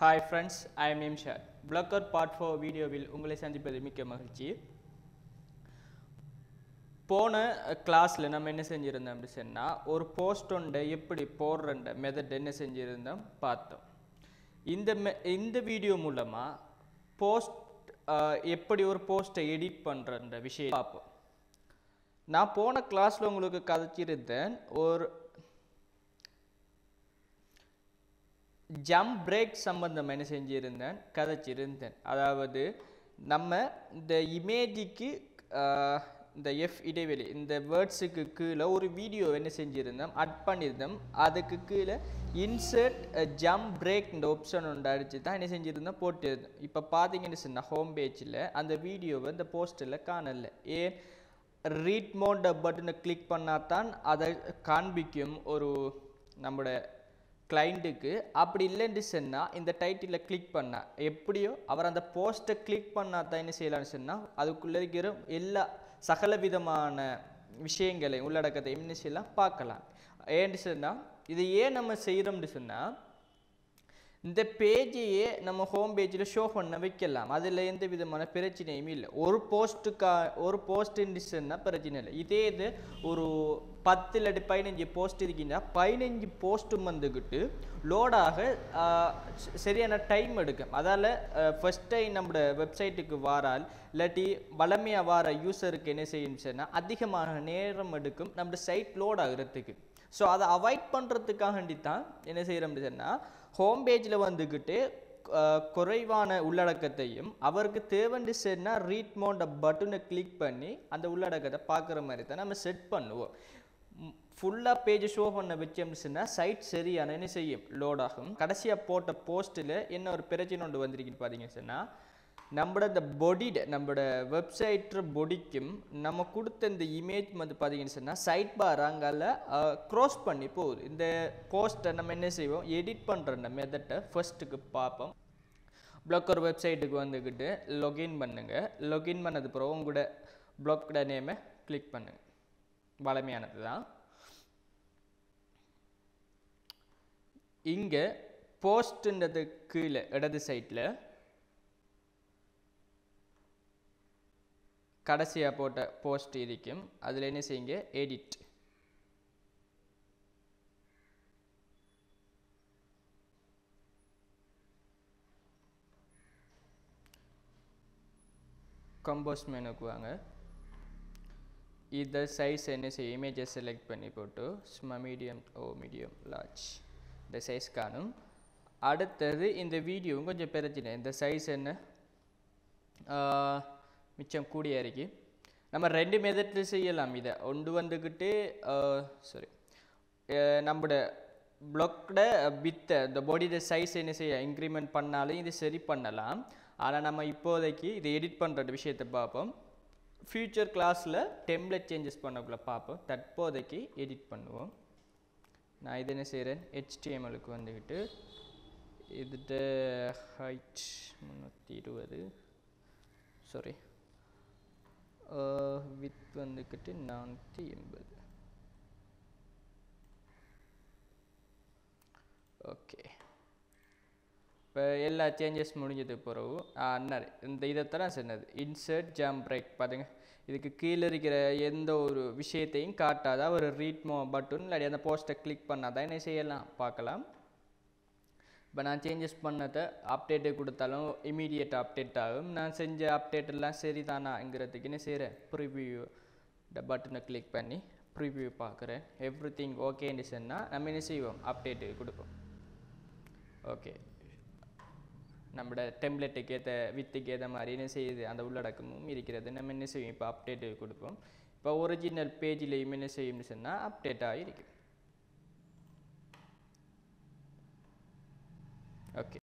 Hi friends, I am Imshad. Blogger part 4 வீடியோவில் உங்களை சந்திப்பது மிக்க மகிழ்ச்சி. போன கிளாஸ்ல நம்ம என்ன செஞ்சிருந்தோம் அப்படி சொன்னா ஒரு போஸ்ட் ஒன்றை எப்படி போடுறன்ற மெத்தட் என்ன செஞ்சிருந்தோம் பார்த்தோம். இந்த வீடியோ மூலமா போஸ்ட் எப்படி ஒரு போஸ்ட்டை எடிட் பண்றன்ற விஷயம் பார்ப்போம். நான் போன கிளாஸ்ல உங்களுக்கு கதைச்சிருந்தேன் ஒரு ஜம்ப் பிரேக் சம்பந்தம் என்ன செஞ்சிருந்தேன் கதைச்சிருந்தேன். அதாவது நம்ம இந்த இமேஜுக்கு இந்த எஃப் இடைவெளி இந்த வேர்ட்ஸுக்கு கீழே ஒரு வீடியோ என்ன செஞ்சிருந்தோம் அட் பண்ணியிருந்தோம். அதுக்கு கீழே இன்சர்ட் ஜம்ப் பிரேக் இந்த ஆப்ஷன் ஒன்று அடிச்சு தான் என்ன செஞ்சுருந்தோம் போட்டிருந்தோம். இப்போ பார்த்தீங்கன்னு சொன்னால் ஹோம் பேஜில் அந்த வீடியோவை இந்த போஸ்ட்டில் காணலை. ஏன் ரீட் மோட் பட்டனை கிளிக் பண்ணால் தான் அதை காண்பிக்கும் ஒரு நம்மளோட கிளைண்ட்டுக்கு. அப்படி இல்லைன்னு சொன்னால் இந்த டைட்டிலில் கிளிக் பண்ணால் எப்படியோ அவர் அந்த போஸ்ட்டை கிளிக் பண்ணால் தான் என்ன செய்யலாம்னு சொன்னால் அதுக்குள்ளே இருக்கிற எல்லா சகல விதமான விஷயங்களை உள்ளடக்கத்தை என்ன செய்யலாம் பார்க்கலாம். ஏன்னு சொன்னால் இது ஏன் நம்ம செய்கிறோம்னு சொன்னால் இந்த பேஜையே நம்ம ஹோம் பேஜில் ஷோ பண்ண வைக்கலாம். அதில் எந்த விதமான பிரச்சனையும் இல்லை. ஒரு போஸ்ட்டுன்னு சொன்னால் பிரச்சனை இல்லை. இதே இது ஒரு 10 இல்லாட்டி 15 போஸ்ட் இருக்குன்னா 15 போஸ்ட்டும் வந்துக்கிட்டு லோடாக சரியான டைம் எடுக்கும். அதால் ஃபஸ்ட் டைம் நம்மளோட வெப்சைட்டுக்கு வாரால் இல்லாட்டி வளமையாக வார யூஸருக்கு என்ன செய்யணும் சொன்னால் அதிகமாக நேரம் எடுக்கும் நம்மளோட சைட் லோட் ஆகிறதுக்கு. ஸோ அதை அவாய்ட் பண்ணுறதுக்காகண்டி தான் என்ன செய்கிறோம்னு சொன்னால் ஹோம் பேஜில் வந்துக்கிட்டு குறைவான உள்ளடக்கத்தையும் அவருக்கு தேவைன்னு சொன்னால் ரீட் மோட் பட்டனை கிளிக் பண்ணி அந்த உள்ளடக்கத்தை பார்க்குற மாதிரி தான் நம்ம செட் பண்ணுவோம். ஃபுல்லாக பேஜ் ஷோ பண்ண வச்சோம்னு சொன்னால் சைட் சரியான என்ன செய்யும் லோட் ஆகும். கடைசியாக போட்ட போஸ்ட்டில் என்ன ஒரு பிரச்சனை ஒன்று வந்திருக்குன்னு பார்த்தீங்கன்னு சொன்னால் நம்மளோட இந்த நம்மளோட வெப்சைட் பொடிக்கும் நம்ம கொடுத்த இந்த இமேஜ் வந்து பார்த்தீங்கன்னு சொன்னால் சைட் பார் அங்கால க்ரோஸ் பண்ணி போகுது. இந்த போஸ்ட்டை நம்ம என்ன செய்வோம் எடிட் பண்ணுற மெத்தட்டை ஃபர்ஸ்ட்டுக்கு பார்ப்போம். ப்ளாக்கர் வெப்சைட்டுக்கு வந்துக்கிட்டு லொகின் பண்ணுங்கள். லொகின் பண்ணது பிறகு உங்களோட ப்ளாக்கோட நேமை கிளிக் பண்ணுங்கள். வளமையானது தான். இங்கே போஸ்ட்டுன்றது கீழே இடது சைட்டில் கடைசியாக போட்ட போஸ்ட் இருக்கும். அதில் என்ன செய்யுங்க எடிட். கம்போஸ் மெனுக்கு வாங்க. இதை சைஸ் என்ன செய்யும் இமேஜை செலக்ட் பண்ணி போட்டு சும்மா மீடியம் லார்ஜ் இந்த சைஸ் காணும். அடுத்தது இந்த வீடியோவும் கொஞ்சம் பிரச்சனை. இந்த சைஸ் என்ன மிச்சம் கூடிய இருக்கு. நம்ம 2 மெத்தடில் செய்யலாம். இதை ஒன்று வந்துக்கிட்டு நம்மளோட ப்ளாக்கோட வித்தை இந்த பாடியோட சைஸ் என்ன செய்ய இன்க்ரிமெண்ட் பண்ணாலும் இது சரி பண்ணலாம். ஆனால் நம்ம இப்போதைக்கு இதை எடிட் பண்ணுற விஷயத்தை பார்ப்போம். ஃபியூச்சர் கிளாஸில் டெம்ப்ளேட் சேஞ்சஸ் பண்ணக்குள்ள பார்ப்போம். தற்போதைக்கு எடிட் பண்ணுவோம். நான் இது என்ன செய்கிறேன் HTMLக்கு வந்துக்கிட்டு இதுகிட்ட ஹைட் 320 வித் வந்துக்கிட்டு 480. ஓகே, இப்போ எல்லா சேஞ்சஸ் முடிஞ்சது பிறகு இந்த இதைத்தான் சொன்னது இன்சர்ட் ஜம்ப் பிரேக். பாருங்க, இதுக்கு கீழே இருக்கிற எந்த ஒரு விஷயத்தையும் காட்டாத ஒரு ரீட் பட்டன் இல்லாட்டி அந்த போஸ்ட்டை கிளிக் பண்ணாதான் என்ன செய்யலாம் பார்க்கலாம். இப்போ நான் சேஞ்சஸ் பண்ணதை அப்டேட்டு கொடுத்தாலும் இமீடியட் அப்டேட் ஆகும். நான் செஞ்ச அப்டேட் எல்லாம் சரிதானாங்கிறதுக்கு என்ன செய்கிறேன் ப்ரிவியூ இந்த பட்டனை கிளிக் பண்ணி ப்ரிவியூ பார்க்குறேன். எவ்ரி திங் ஓகேன்னு சொன்னால் நம்ம என்ன செய்வோம் அப்டேட்டு கொடுப்போம். ஓகே, நம்மளோட டெம்ப்ளேட்டுக்கு ஏற்ற வித்துக்கு ஏற்ற மாதிரி என்ன செய்யுது அந்த உள்ளடக்கமும் இருக்கிறது. நம்ம என்ன செய்வோம் இப்போ அப்டேட்டு கொடுப்போம். இப்போ ஒரிஜினல் பேஜிலையும் என்ன செய்யும்னு சொன்னால் அப்டேட் ஆகிருக்கு. ஓகே.